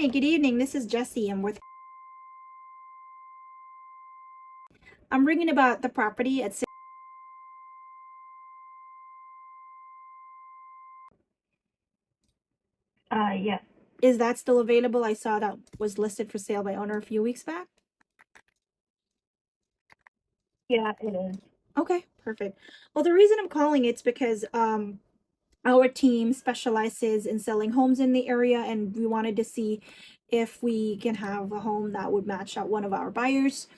Hi, good evening. This is Jessie. I'm ringing about the property at Yes. Is that still available? I saw that was listed for sale by owner a few weeks back. Yeah, it is. Okay, perfect. Well, the reason I'm calling it's because our team specializes in selling homes in the area, and we wanted to see if we can have a home that would match out one of our buyers.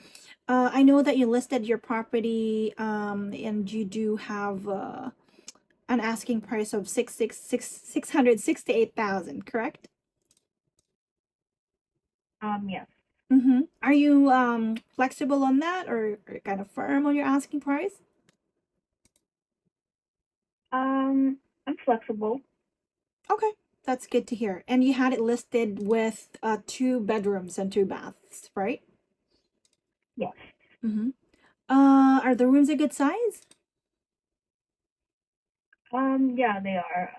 I know that you listed your property, and you do have an asking price of 668,000, correct? Yes. Mm-hmm. Are you flexible on that, or kind of firm on your asking price? I'm flexible. Okay, that's good to hear. And you had it listed with 2 bedrooms and 2 baths, right? Yes. Mm-hmm. Are the rooms a good size? Yeah, they are.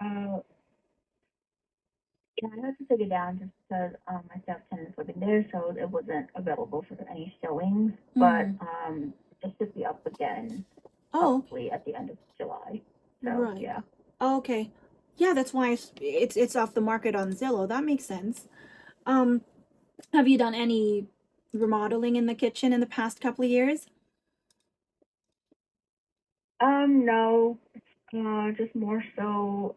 Yeah, I had to take it down just because my staff tenants living there, so it wasn't available for any showings. But Mm. it should be up again Oh, probably at the end of July. So right. yeah. Okay. Yeah, that's why it's off the market on Zillow. That makes sense. Um, have you done any remodeling in the kitchen in the past couple of years? No, just more so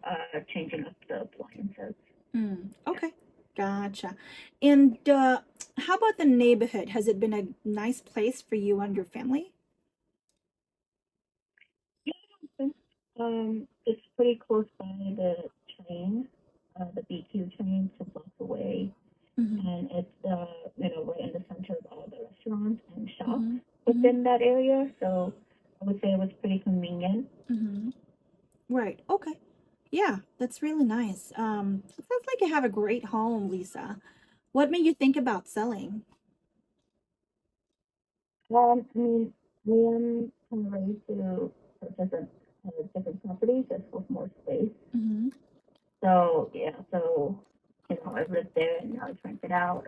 changing up the appliances. Mm, okay, gotcha. And how about the neighborhood? Has it been a nice place for you and your family? Yeah, it's pretty close by the train, the BQ train, 2 blocks away, Mm-hmm. and it's right in the center of all the restaurants and shops Mm-hmm. Mm-hmm. within that area. So I would say it was pretty convenient. Mm-hmm. Right. Okay. Yeah, that's really nice. It sounds like you have a great home, Lisa. What made you think about selling? I mean, I am kind of ready to purchase a different property just with more space. Mm-hmm. So yeah, so I've lived there and now it's rented out.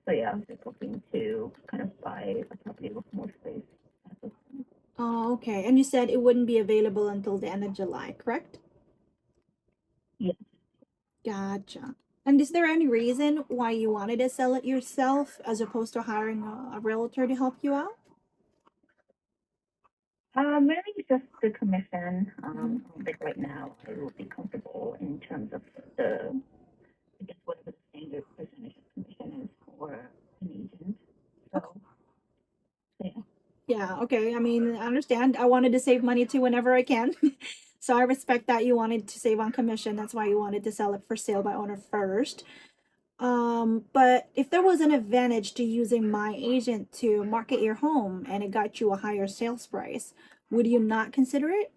So yeah, I was just looking to kind of buy a property with more space at this point. Oh, okay. And you said it wouldn't be available until the end of July, correct? Yeah. Gotcha. And is there any reason why you wanted to sell it yourself as opposed to hiring a realtor to help you out? Mainly just the commission. Mm-hmm. Like right now, I will be comfortable in terms of the, I guess, whatever the standard percentage of commission is for an agent. Okay. So, yeah. Yeah, okay. I mean, I understand. I wanted to save money too whenever I can. So I respect that you wanted to save on commission. That's why you wanted to sell it for sale by owner first. But if there was an advantage to using my agent to market your home and it got you a higher sales price, would you not consider it?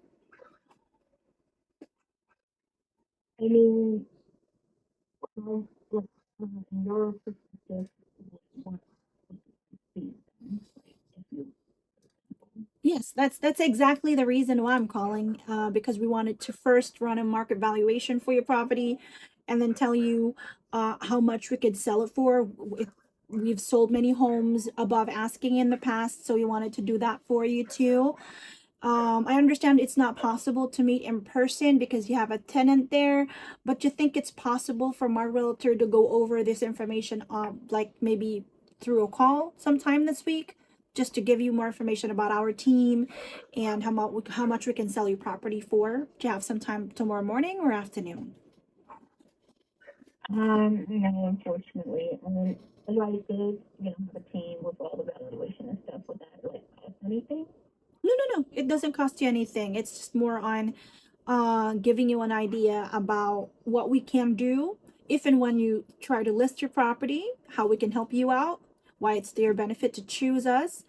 I mean, like, in your perspective, what would be, like, if you, Yes, that's exactly the reason why I'm calling. Because we wanted to first run a market valuation for your property, and then tell you how much we could sell it for. We've sold many homes above asking in the past, so we wanted to do that for you too. I understand it's not possible to meet in person because you have a tenant there, but you think it's possible for my realtor to go over this information, like maybe through a call sometime this week, just to give you more information about our team and how much we can sell your property for. Do you have some time tomorrow morning or afternoon? no, unfortunately. I mean, if I did, have a team with all the valuation and stuff, would that, like, cost anything? No, no, no. It doesn't cost you anything. It's just more on giving you an idea about what we can do if and when you try to list your property, how we can help you out, why it's to your benefit to choose us.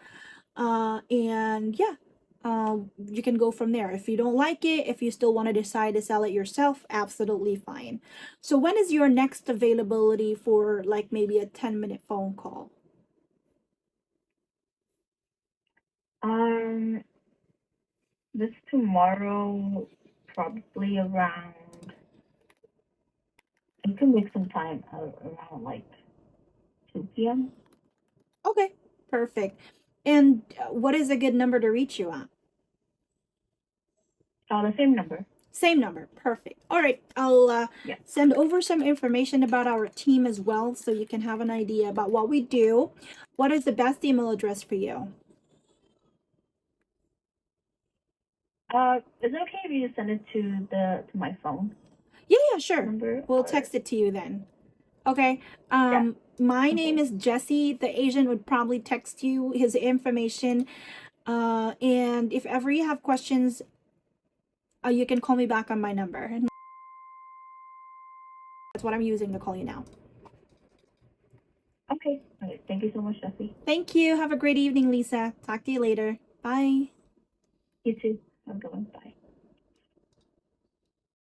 And yeah, you can go from there. If you don't like it, if you still want to decide to sell it yourself, absolutely fine. So, when is your next availability for like maybe a 10-minute phone call? Um, this tomorrow, probably around You can make some time around like 2 p.m. Okay, perfect. And what is a good number to reach you at? The same number. Same number. Perfect. All right. I'll Yeah. send over some information about our team as well so you can have an idea about what we do. What is the best email address for you? Is it okay if you send it to my phone Yeah, sure. number? We'll Or text it to you then. Okay. yeah. My name Okay. is Jessie. The agent would probably text you his information. And if ever you have questions, you can call me back on my number. And that's what I'm using to call you now. Okay. All right. Thank you so much, Jessie. Thank you. Have a great evening, Lisa. Talk to you later. Bye. You too. Have a good one. Bye.